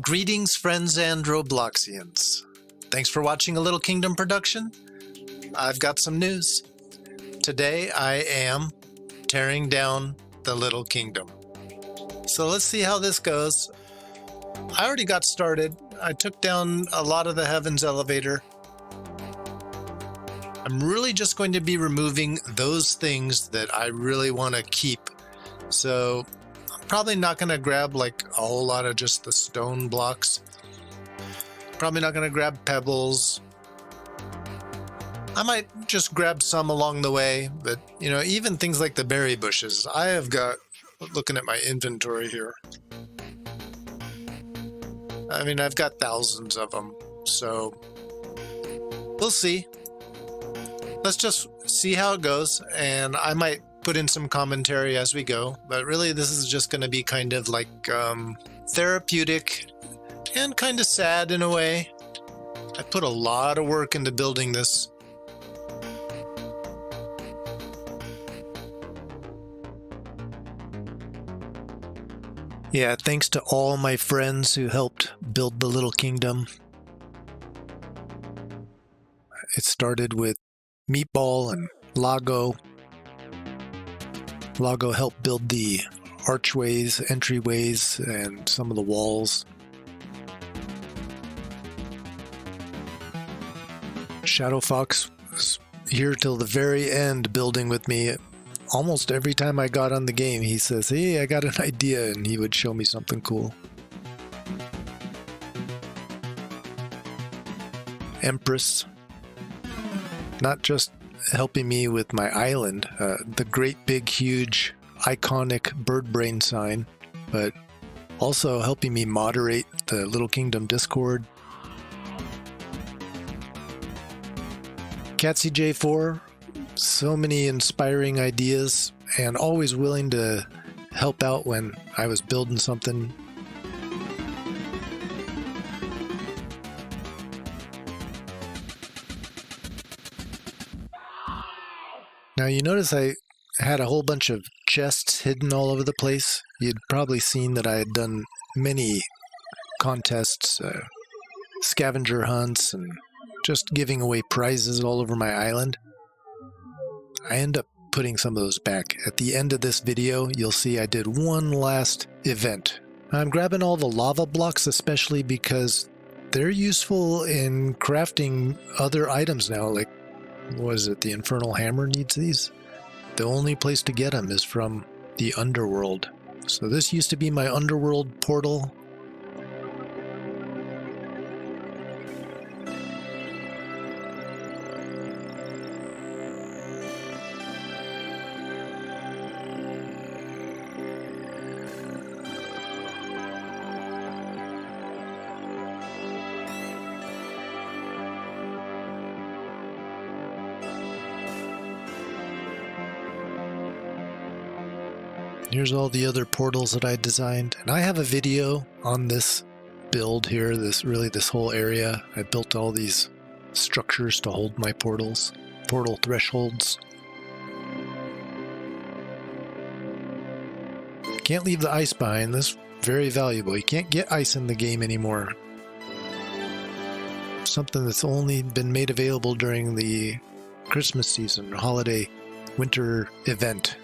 Greetings, friends and Robloxians. Thanks for watching a Little Kingdom production. I've got some news. Today I am tearing down the Little Kingdom. So let's see how this goes. I already got started. I took down a lot of the Heavens elevator. I'm really just going to be removing those things that I really want to keep. So I'm probably not going to grab like a whole lot of just the stone blocks. Probably not going to grab pebbles. I might just grab some along the way, but you know, even things like the berry bushes, I have got, looking at my inventory here, I mean, I've got thousands of them, so we'll see. Let's just see how it goes, and I might put in some commentary as we go, but really this is just going to be kind of like therapeutic and kind of sad in a way. I put a lot of work into building this. Yeah, thanks to all my friends who helped build the Little Kingdom. It started with Meatball and Lago. Lago helped build the archways, entryways, and some of the walls. Shadow Fox was here till the very end building with me. Almost every time I got on the game, he says, "Hey, I got an idea," and he would show me something cool. Empress, not just helping me with my island, the great big huge iconic bird brain sign, but also helping me moderate the Little Kingdom Discord. Catsy J4, so many inspiring ideas and always willing to help out when I was building something. Now you notice I had a whole bunch of chests hidden all over the place. You'd probably seen that I had done many contests, scavenger hunts, and just giving away prizes all over my island. I end up putting some of those back. At the end of this video, you'll see I did one last event. I'm grabbing all the lava blocks, especially because they're useful in crafting other items now, like, what is it, the Infernal Hammer needs these? The only place to get them is from the Underworld. So this used to be my Underworld portal. Here's all the other portals that I designed, and I have a video on this build here, this whole area. I built all these structures to hold my portals, portal thresholds. Can't leave the ice behind. This is very valuable. You can't get ice in the game anymore. Something that's only been made available during the Christmas season, holiday, winter event.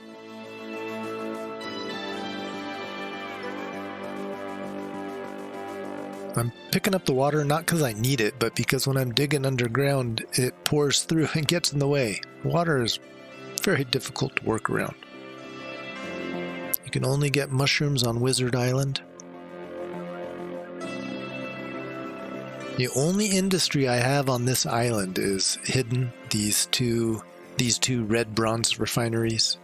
I'm picking up the water not because I need it, but because when I'm digging underground, it pours through and gets in the way. Water is very difficult to work around. You can only get mushrooms on Wizard Island. The only industry I have on this island is hidden, these two red bronze refineries.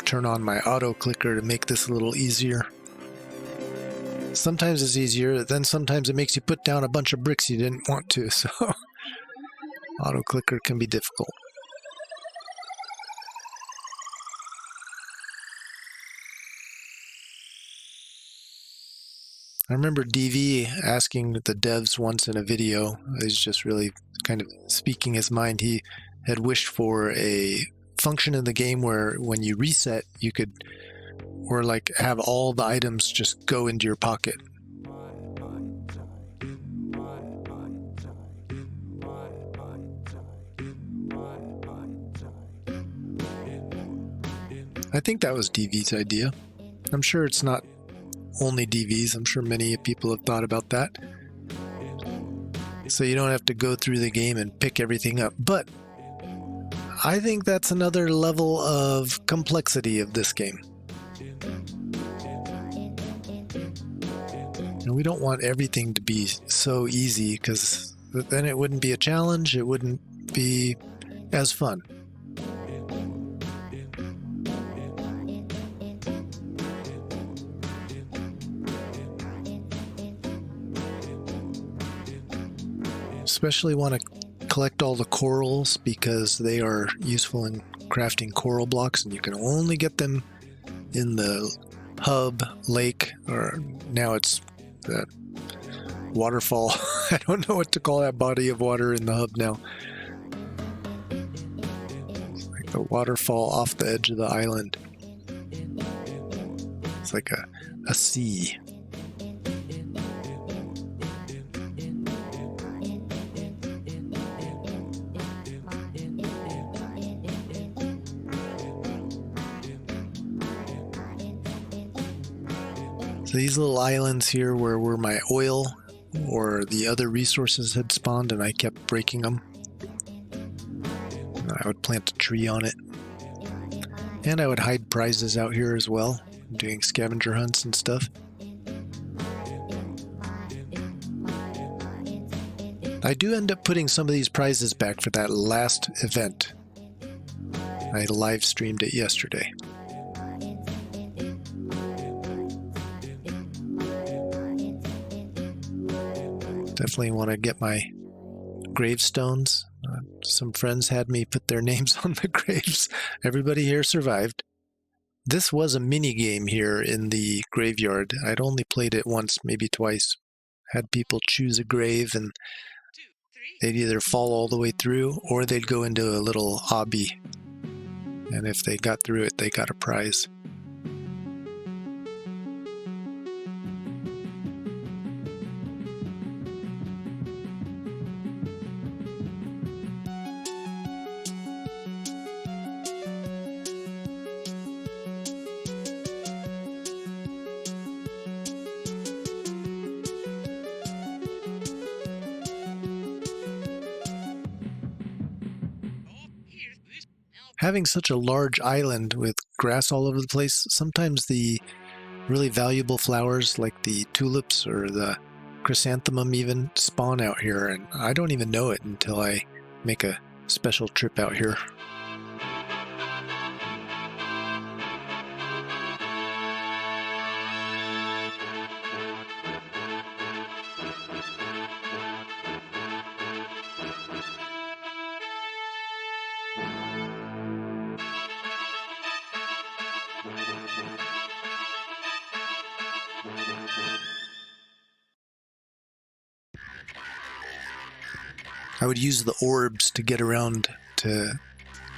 Turn on my auto clicker to make this a little easier. Sometimes it's easier, then sometimes it makes you put down a bunch of bricks you didn't want to, so auto clicker can be difficult. I remember DV asking the devs once in a video, he's just really kind of speaking his mind, he had wished for a function in the game where when you reset, you could, or like have all the items just go into your pocket. I think that was DV's idea. I'm sure it's not only DV's. I'm sure many people have thought about that. So you don't have to go through the game and pick everything up. But I think that's another level of complexity of this game. And we don't want everything to be so easy, because then it wouldn't be a challenge. It wouldn't be as fun. Especially want to collect all the corals, because they are useful in crafting coral blocks, and you can only get them in the hub lake, or now it's the waterfall. I don't know what to call that body of water in the hub now. It's like the waterfall off the edge of the island. It's like a sea. So these little islands here were my oil or the other resources had spawned, and I kept breaking them. I would plant a tree on it. And I would hide prizes out here as well, doing scavenger hunts and stuff. I do end up putting some of these prizes back for that last event. I live streamed it yesterday. Definitely want to get my gravestones. Some friends had me put their names on the graves. Everybody here survived. This was a mini game here in the graveyard. I'd only played it once, maybe twice. Had people choose a grave, and they'd either fall all the way through, or they'd go into a little obby. And if they got through it, they got a prize. Having such a large island with grass all over the place, sometimes the really valuable flowers like the tulips or the chrysanthemum even spawn out here, and I don't even know it until I make a special trip out here. I would use the orbs to get around to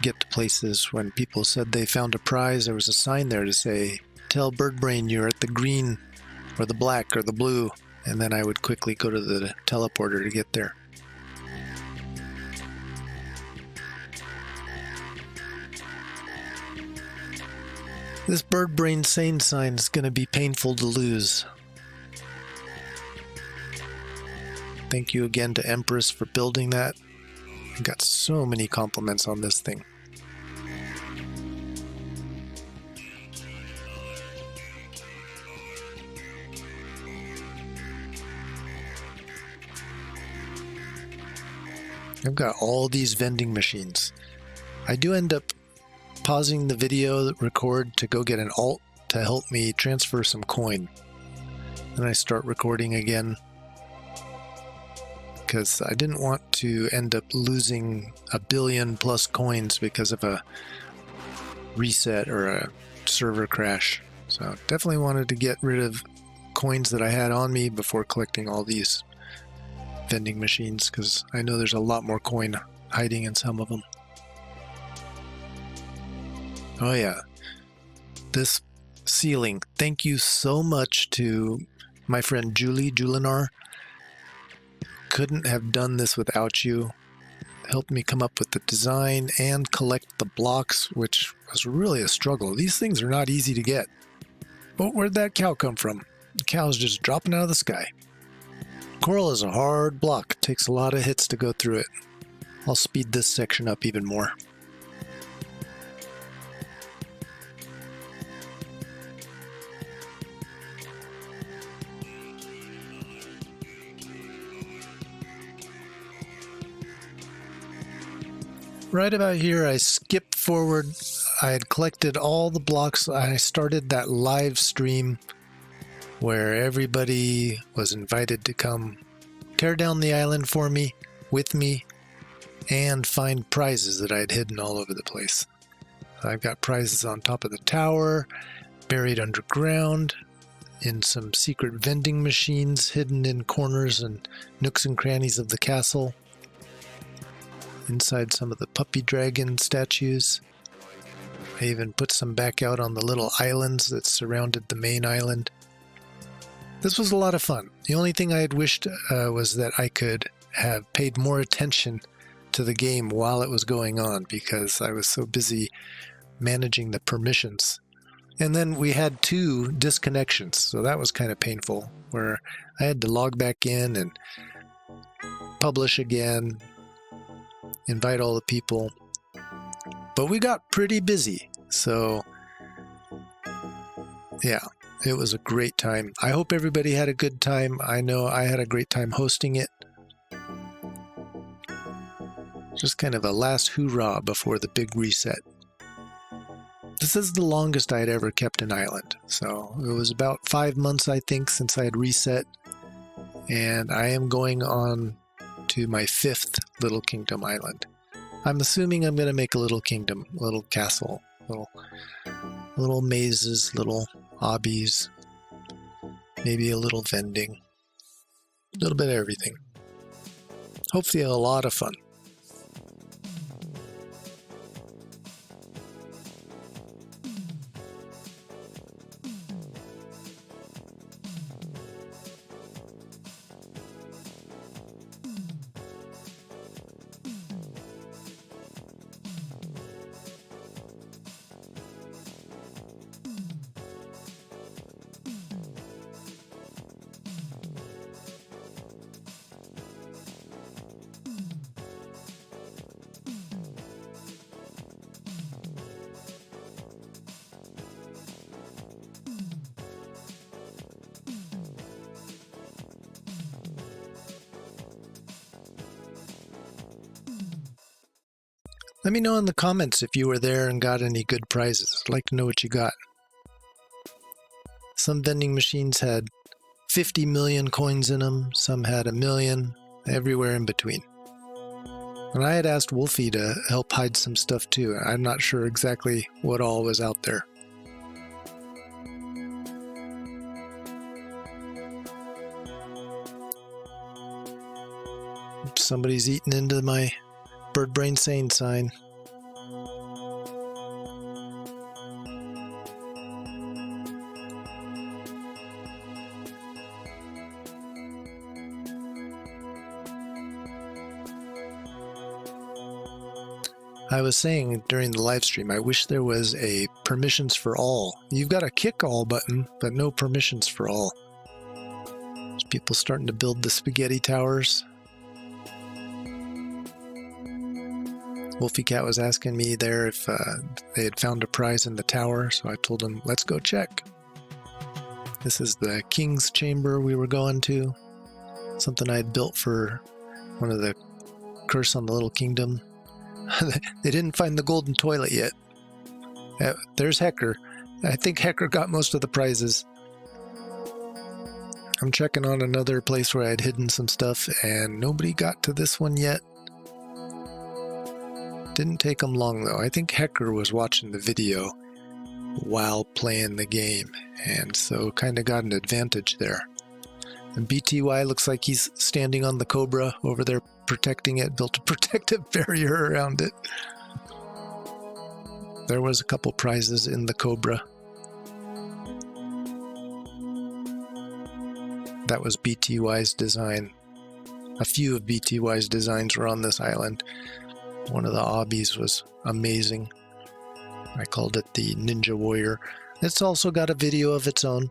get to places. When people said they found a prize, there was a sign there to say, "Tell Birdbrain you're at the green or the black or the blue," and then I would quickly go to the teleporter to get there. This Birdbrain sane sign is going to be painful to lose. Thank you again to Empress for building that. I got so many compliments on this thing. I've got all these vending machines. I do end up pausing the video record to go get an alt to help me transfer some coin. Then I start recording again, because I didn't want to end up losing 1 billion plus coins because of a reset or a server crash. So definitely wanted to get rid of coins that I had on me before collecting all these vending machines, because I know there's a lot more coin hiding in some of them. Oh yeah, this ceiling. Thank you so much to my friend Julinar. Couldn't have done this without you. Helped me come up with the design and collect the blocks, which was really a struggle. These things are not easy to get. Oh, where'd that cow come from? The cow's just dropping out of the sky. Coral is a hard block. It takes a lot of hits to go through it. I'll speed this section up even more. Right about here, I skipped forward. I had collected all the blocks. I started that live stream where everybody was invited to come tear down the island for me, with me, and find prizes that I had hidden all over the place. I've got prizes on top of the tower, buried underground, in some secret vending machines hidden in corners and nooks and crannies of the castle, inside some of the puppy dragon statues. I even put some back out on the little islands that surrounded the main island. This was a lot of fun. The only thing I had wished was that I could have paid more attention to the game while it was going on, because I was so busy managing the permissions. And then we had 2 disconnections, so that was kind of painful, where I had to log back in and publish again, invite all the people. But we got pretty busy, so yeah, it was a great time. I hope everybody had a good time. I know I had a great time hosting it. Just kind of a last hoorah before the big reset. This is the longest I'd ever kept an island, so it was about 5 months, I think, since I had reset, and I am going on to my 5th Little Kingdom island. I'm assuming I'm going to make a little kingdom, a little castle, little mazes, little obbies, maybe a little vending, a little bit of everything. Hopefully a lot of fun. Let me know in the comments if you were there and got any good prizes. I'd like to know what you got. Some vending machines had 50 million coins in them, some had 1 million, everywhere in between. And I had asked Wolfie to help hide some stuff too. I'm not sure exactly what all was out there. Somebody's eating into my bird brain sane sign. I was saying during the live stream, I wish there was a permissions for all. You've got a kick all button, but no permissions for all. There's people starting to build the spaghetti towers. Wolfie Cat was asking me there if they had found a prize in the tower, so I told him, let's go check. This is the King's Chamber we were going to. Something I had built for one of the Curse on the Little Kingdom. They didn't find the golden toilet yet. There's Hecker. I think Hecker got most of the prizes. I'm checking on another place where I had hidden some stuff, and nobody got to this one yet. Didn't take them long though. I think Hecker was watching the video while playing the game, and so kind of got an advantage there. And BTY looks like he's standing on the Cobra over there protecting it, built a protective barrier around it. There was a couple prizes in the Cobra. That was BTY's design. A few of BTY's designs were on this island. One of the obbies was amazing. I called it the Ninja Warrior. It's also got a video of its own.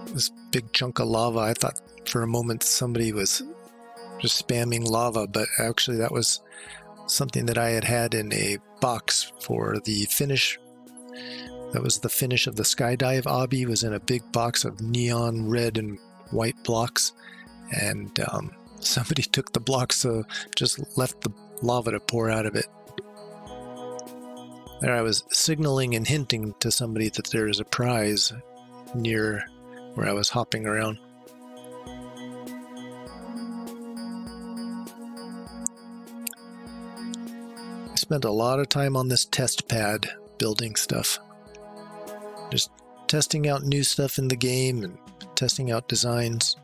This big chunk of lava, I thought for a moment somebody was just spamming lava, but actually that was something that I had in a box for the finish. That was the finish of the skydive obby, was in a big box of neon red and white blocks, and somebody took the blocks, so just left the lava to pour out of it. There I was signaling and hinting to somebody that there is a prize near where I was hopping around. I spent a lot of time on this test pad building stuff. Just testing out new stuff in the game and testing out designs.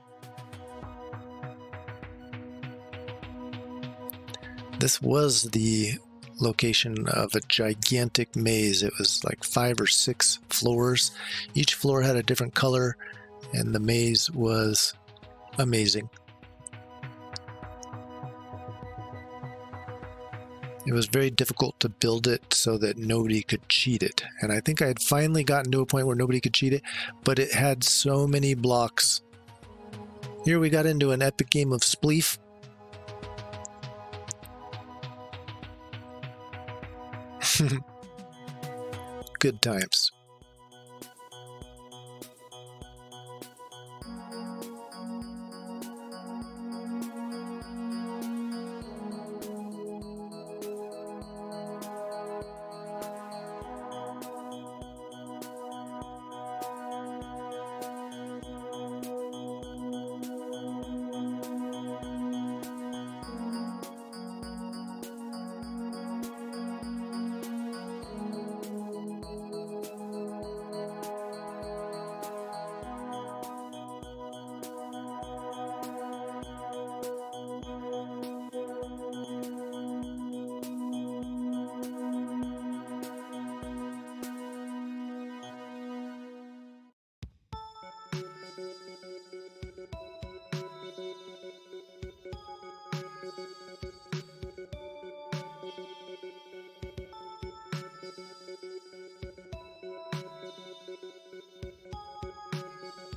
This was the location of a gigantic maze. It was like 5 or 6 floors. Each floor had a different color, and the maze was amazing. It was very difficult to build it so that nobody could cheat it. And I think I had finally gotten to a point where nobody could cheat it, but it had so many blocks. Here we got into an epic game of Spleef. Good times.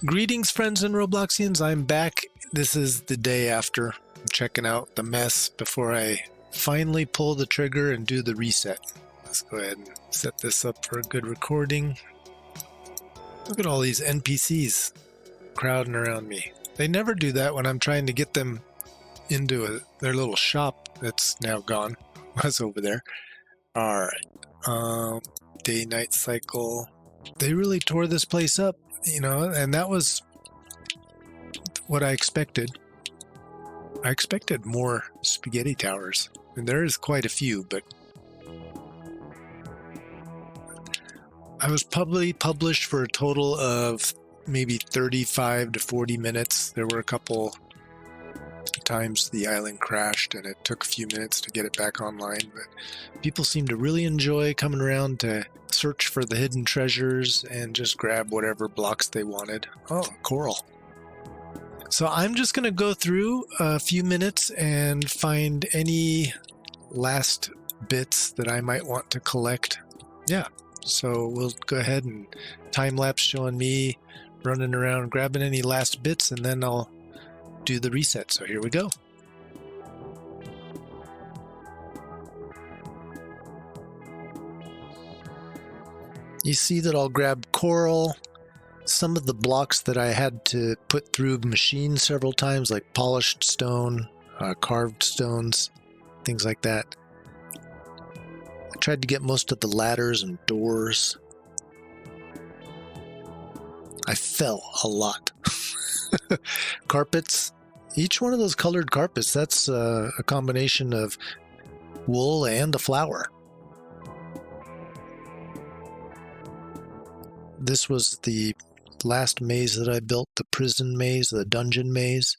Greetings, friends and Robloxians. I'm back. This is the day after. I'm checking out the mess before I finally pull the trigger and do the reset. Let's go ahead and set this up for a good recording. Look at all these NPCs crowding around me. They never do that when I'm trying to get them into their little shop that's now gone. Was over there. Alright. Day-night cycle. They really tore this place up. You know, and that was what I expected. I expected more spaghetti towers, and there is quite a few, but I was probably published for a total of maybe 35 to 40 minutes. There were a couple times the island crashed, and it took a few minutes to get it back online, but people seem to really enjoy coming around to search for the hidden treasures and just grab whatever blocks they wanted. Oh, coral. So I'm just going to go through a few minutes and find any last bits that I might want to collect. Yeah, so we'll go ahead and time-lapse showing me running around grabbing any last bits, and then I'll do the reset. So here we go. You see that I'll grab coral, some of the blocks that I had to put through machines several times, like polished stone, carved stones, things like that. I tried to get most of the ladders and doors. I fell a lot. Carpets, Each one of those colored carpets, that's a combination of wool and the flour. This was the last maze that I built, the prison maze, the dungeon maze.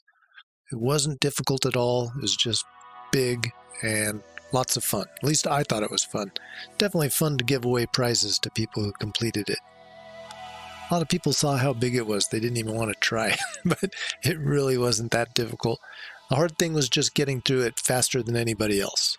It wasn't difficult at all. It was just big and lots of fun. At least I thought it was fun. Definitely fun to give away prizes to people who completed it. A lot of people saw how big it was. They didn't even want to try, but it really wasn't that difficult. The hard thing was just getting through it faster than anybody else.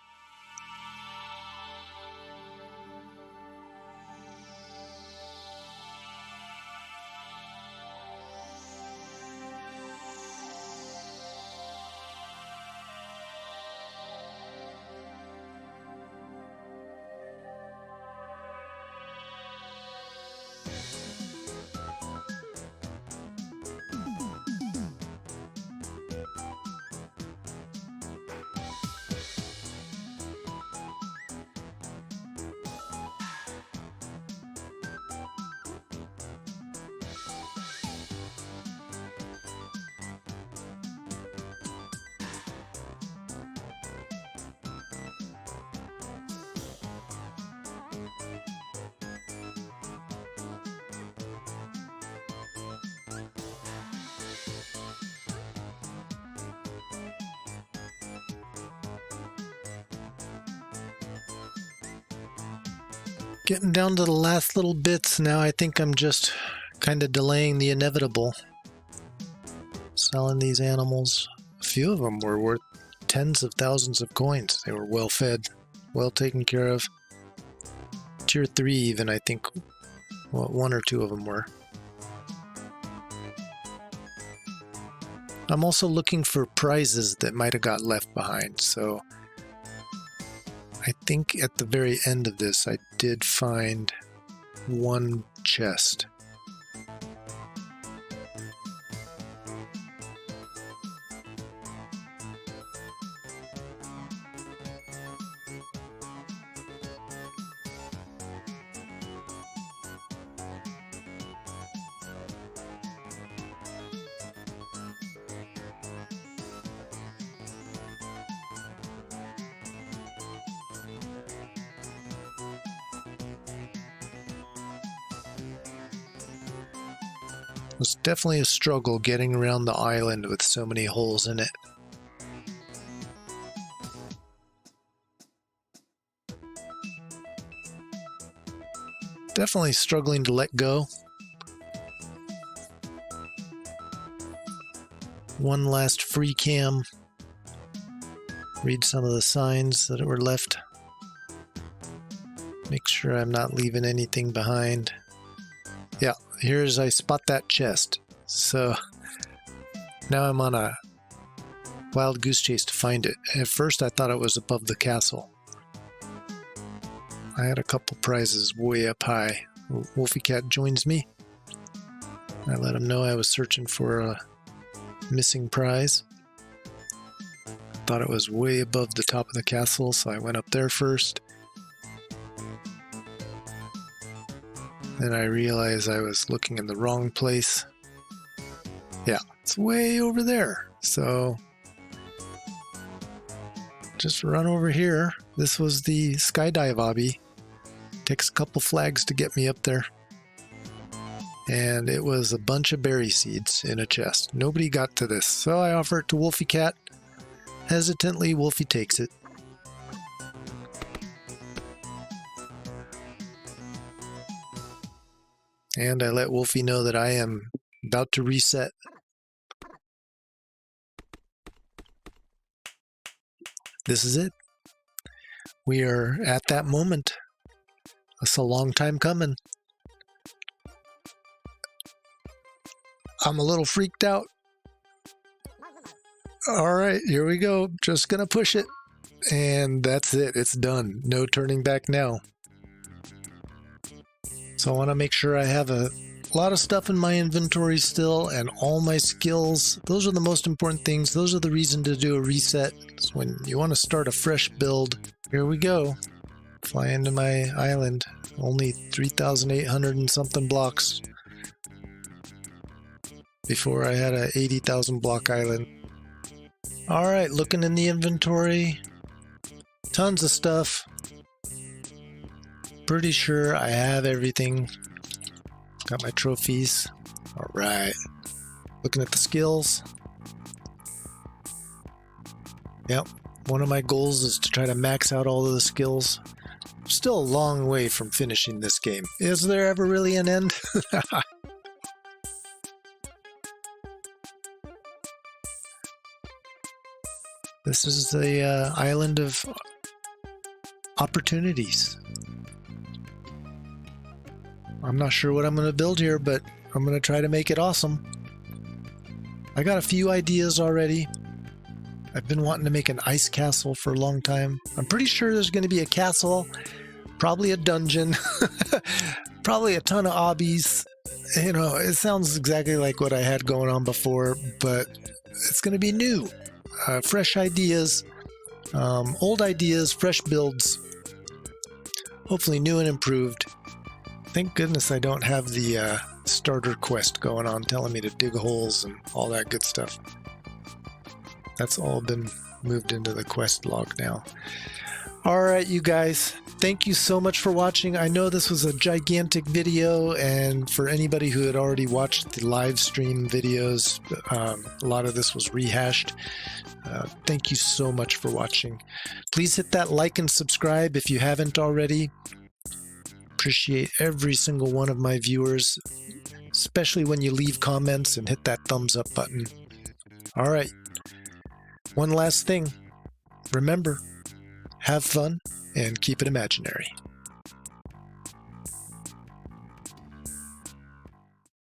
Getting down to the last little bits now. I think I'm just kind of delaying the inevitable. Selling these animals. A few of them were worth tens of thousands of coins. They were well fed, well taken care of. Tier 3 even, I think, well, 1 or 2 of them were. I'm also looking for prizes that might have got left behind, so I think at the very end of this I did find 1 chest. It was definitely a struggle getting around the island with so many holes in it. Definitely struggling to let go. One last free cam. Read some of the signs that were left. Make sure I'm not leaving anything behind. Yeah, here's I spot that chest. So now I'm on a wild goose chase to find it. At first I thought it was above the castle. I had a couple prizes way up high. Wolfie Cat joins me. I let him know I was searching for a missing prize. Thought it was way above the top of the castle, so I went up there first. Then I realized I was looking in the wrong place. Yeah, it's way over there. So just run over here. This was the skydive obby. Takes a couple flags to get me up there. And it was a bunch of berry seeds in a chest. Nobody got to this, so I offer it to Wolfie Cat. Hesitantly, Wolfie takes it. And I let Wolfie know that I am about to reset. This is it. We are at that moment. It's a long time coming. I'm a little freaked out. All right, here we go. Just gonna push it. And that's it. It's done. No turning back now. So I want to make sure I have a lot of stuff in my inventory still and all my skills. Those are the most important things. Those are the reason to do a reset. So when you want to start a fresh build, here we go. Fly into my island. Only 3,800 and something blocks. Before I had a 80,000 block island. All right, looking in the inventory. Tons of stuff. Pretty sure I have everything. Got my trophies. All right. Looking at the skills. Yep. One of my goals is to try to max out all of the skills. Still a long way from finishing this game. Is there ever really an end? This is the island of opportunities. I'm not sure what I'm going to build here, but I'm going to try to make it awesome. I got a few ideas already. I've been wanting to make an ice castle for a long time. I'm pretty sure there's going to be a castle, probably a dungeon, probably a ton of obbies. You know, it sounds exactly like what I had going on before, but it's going to be new. Fresh ideas, old ideas, fresh builds, hopefully new and improved. Thank goodness I don't have the starter quest going on telling me to dig holes and all that good stuff. That's all been moved into the quest log now. All right, you guys, thank you so much for watching. I know this was a gigantic video, and for anybody who had already watched the live stream videos, a lot of this was rehashed. Thank you so much for watching. Please hit that like and subscribe if you haven't already. Appreciate every single one of my viewers, especially when you leave comments and hit that thumbs up button. All right. One last thing. Remember, have fun and keep it imaginary.